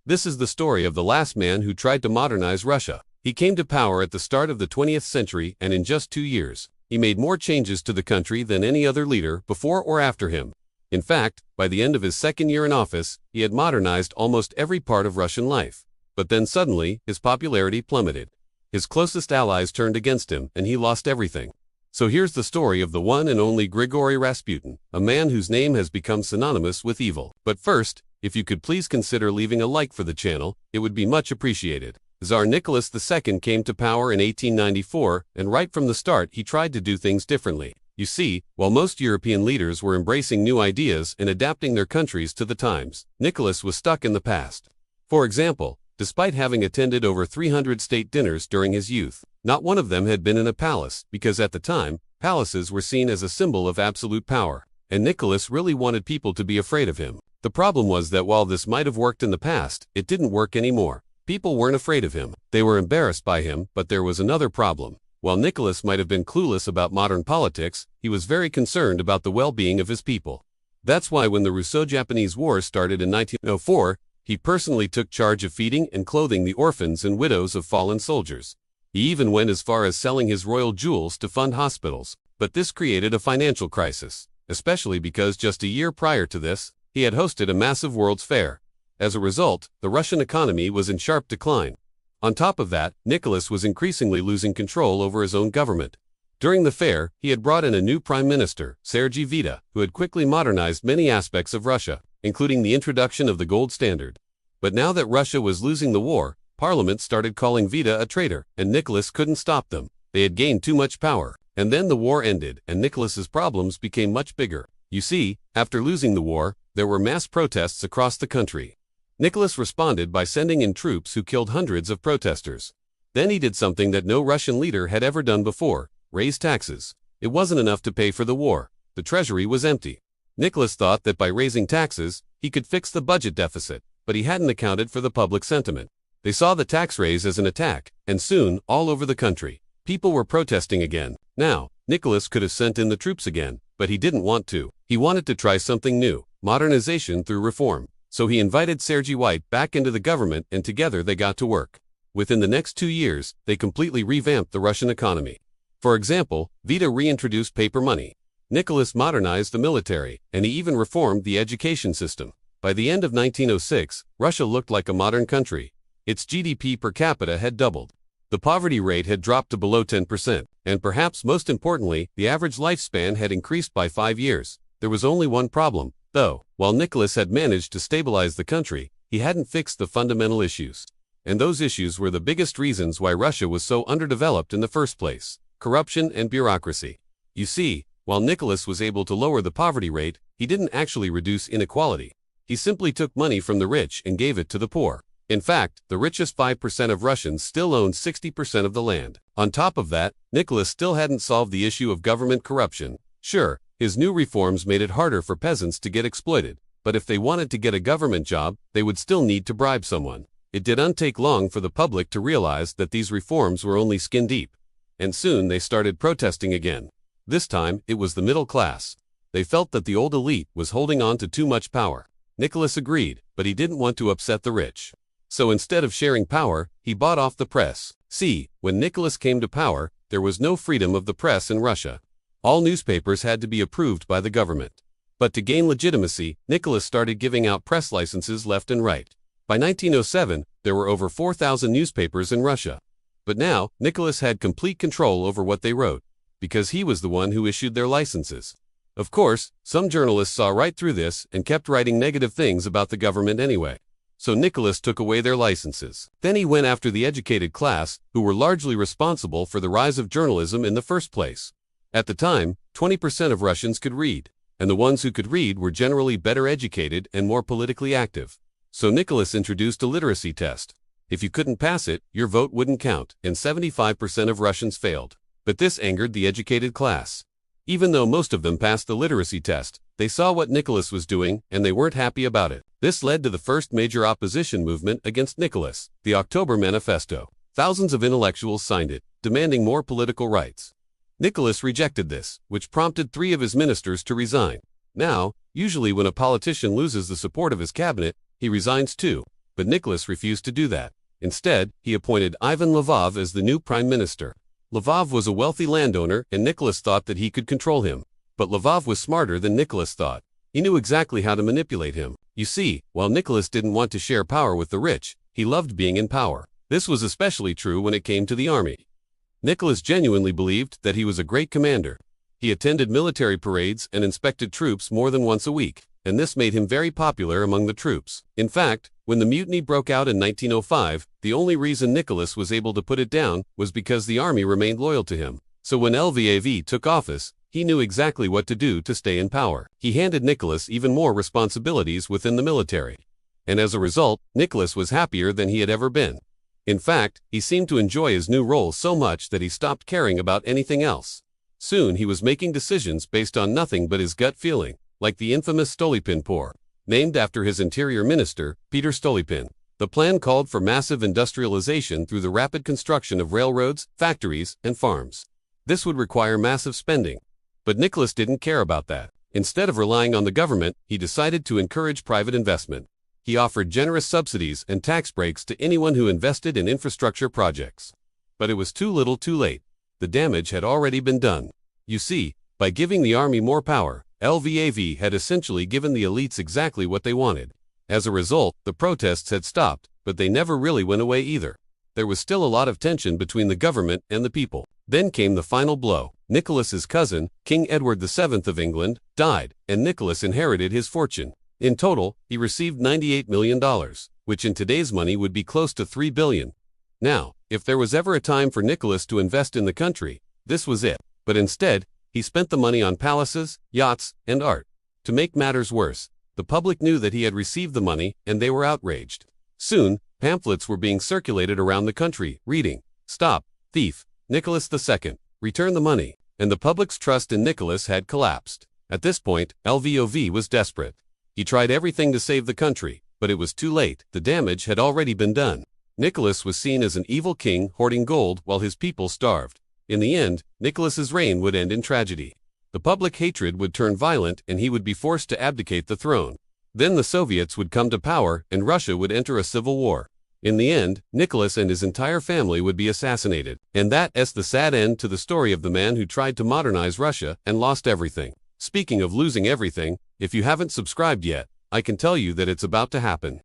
This is the story of the last man who tried to modernize Russia. He came to power at the start of the 20th century, and in just 2 years, he made more changes to the country than any other leader before or after him. In fact, by the end of his second year in office, he had modernized almost every part of Russian life. But then suddenly, his popularity plummeted. His closest allies turned against him, and he lost everything. So here's the story of the one and only Grigory Rasputin, a man whose name has become synonymous with evil. But first, if you could please consider leaving a like for the channel, it would be much appreciated. Tsar Nicholas II came to power in 1894, and right from the start he tried to do things differently. You see, while most European leaders were embracing new ideas and adapting their countries to the times, Nicholas was stuck in the past. For example, despite having attended over 300 state dinners during his youth, not one of them had been in a palace, because at the time, palaces were seen as a symbol of absolute power, and Nicholas really wanted people to be afraid of him. The problem was that while this might have worked in the past, it didn't work anymore. People weren't afraid of him. They were embarrassed by him, but there was another problem. While Nicholas might have been clueless about modern politics, he was very concerned about the well-being of his people. That's why when the Russo-Japanese War started in 1904, he personally took charge of feeding and clothing the orphans and widows of fallen soldiers. He even went as far as selling his royal jewels to fund hospitals. But this created a financial crisis, especially because just a year prior to this, he had hosted a massive World's Fair. As a result, the Russian economy was in sharp decline. On top of that, Nicholas was increasingly losing control over his own government. During the fair, he had brought in a new prime minister, Sergei Vita, who had quickly modernized many aspects of Russia, including the introduction of the gold standard. But now that Russia was losing the war, Parliament started calling Vita a traitor, and Nicholas couldn't stop them. They had gained too much power. And then the war ended, and Nicholas's problems became much bigger. You see, after losing the war, there were mass protests across the country. Nicholas responded by sending in troops who killed hundreds of protesters. Then he did something that no Russian leader had ever done before: raise taxes. It wasn't enough to pay for the war. The treasury was empty. Nicholas thought that by raising taxes, he could fix the budget deficit, but he hadn't accounted for the public sentiment. They saw the tax raise as an attack, and soon, all over the country, people were protesting again. Now, Nicholas could have sent in the troops again, but he didn't want to. He wanted to try something new: modernization through reform. So he invited Sergei White back into the government, and together they got to work. Within the next 2 years, they completely revamped the Russian economy. For example, Vita reintroduced paper money. Nicholas modernized the military, and he even reformed the education system. By the end of 1906, Russia looked like a modern country. Its GDP per capita had doubled. The poverty rate had dropped to below 10%, and perhaps most importantly, the average lifespan had increased by 5 years. There was only one problem, though. While Nicholas had managed to stabilize the country, he hadn't fixed the fundamental issues. And those issues were the biggest reasons why Russia was so underdeveloped in the first place: corruption and bureaucracy. You see, while Nicholas was able to lower the poverty rate, he didn't actually reduce inequality. He simply took money from the rich and gave it to the poor. In fact, the richest 5% of Russians still owned 60% of the land. On top of that, Nicholas still hadn't solved the issue of government corruption. Sure, his new reforms made it harder for peasants to get exploited, but if they wanted to get a government job, they would still need to bribe someone. It didn't take long for the public to realize that these reforms were only skin deep. And soon they started protesting again. This time, it was the middle class. They felt that the old elite was holding on to too much power. Nicholas agreed, but he didn't want to upset the rich. So instead of sharing power, he bought off the press. See, when Nicholas came to power, there was no freedom of the press in Russia. All newspapers had to be approved by the government. But to gain legitimacy, Nicholas started giving out press licenses left and right. By 1907, there were over 4,000 newspapers in Russia. But now, Nicholas had complete control over what they wrote, because he was the one who issued their licenses. Of course, some journalists saw right through this and kept writing negative things about the government anyway. So Nicholas took away their licenses. Then he went after the educated class, who were largely responsible for the rise of journalism in the first place. At the time, 20% of Russians could read, and the ones who could read were generally better educated and more politically active. So Nicholas introduced a literacy test. If you couldn't pass it, your vote wouldn't count, and 75% of Russians failed. But this angered the educated class. Even though most of them passed the literacy test, they saw what Nicholas was doing, and they weren't happy about it. This led to the first major opposition movement against Nicholas, the October Manifesto. Thousands of intellectuals signed it, demanding more political rights. Nicholas rejected this, which prompted 3 of his ministers to resign. Now, usually when a politician loses the support of his cabinet, he resigns too. but Nicholas refused to do that. Instead, he appointed Ivan Lvov as the new prime minister. Lvov was a wealthy landowner, and Nicholas thought that he could control him. But Lvov was smarter than Nicholas thought. He knew exactly how to manipulate him. You see, while Nicholas didn't want to share power with the rich, he loved being in power. This was especially true when it came to the army. Nicholas genuinely believed that he was a great commander. He attended military parades and inspected troops more than once a week, and this made him very popular among the troops. In fact, when the mutiny broke out in 1905, the only reason Nicholas was able to put it down was because the army remained loyal to him. So when Lvov took office, he knew exactly what to do to stay in power. He handed Nicholas even more responsibilities within the military. And as a result, Nicholas was happier than he had ever been. In fact, he seemed to enjoy his new role so much that he stopped caring about anything else. Soon he was making decisions based on nothing but his gut feeling, like the infamous Stolypin Pour, named after his interior minister, Peter Stolypin. The plan called for massive industrialization through the rapid construction of railroads, factories, and farms. This would require massive spending. But Nicholas didn't care about that. Instead of relying on the government, he decided to encourage private investment. He offered generous subsidies and tax breaks to anyone who invested in infrastructure projects. But it was too little too late. The damage had already been done. You see, by giving the army more power, Lvov had essentially given the elites exactly what they wanted. As a result, the protests had stopped, but they never really went away either. There was still a lot of tension between the government and the people. Then came the final blow. Nicholas's cousin, King Edward VII of England, died, and Nicholas inherited his fortune. In total, he received $98 million, which in today's money would be close to $3 billion. Now, if there was ever a time for Nicholas to invest in the country, this was it. But instead, he spent the money on palaces, yachts, and art. To make matters worse, the public knew that he had received the money, and they were outraged. Soon, pamphlets were being circulated around the country, reading, "Stop, thief, Nicholas II, return the money," and the public's trust in Nicholas had collapsed. At this point, Lvov was desperate. He tried everything to save the country, but it was too late. The damage had already been done. Nicholas was seen as an evil king hoarding gold while his people starved. In the end, Nicholas's reign would end in tragedy. The public hatred would turn violent and he would be forced to abdicate the throne. Then the Soviets would come to power and Russia would enter a civil war. In the end, Nicholas and his entire family would be assassinated. And that's the sad end to the story of the man who tried to modernize Russia and lost everything. Speaking of losing everything, if you haven't subscribed yet, I can tell you that it's about to happen.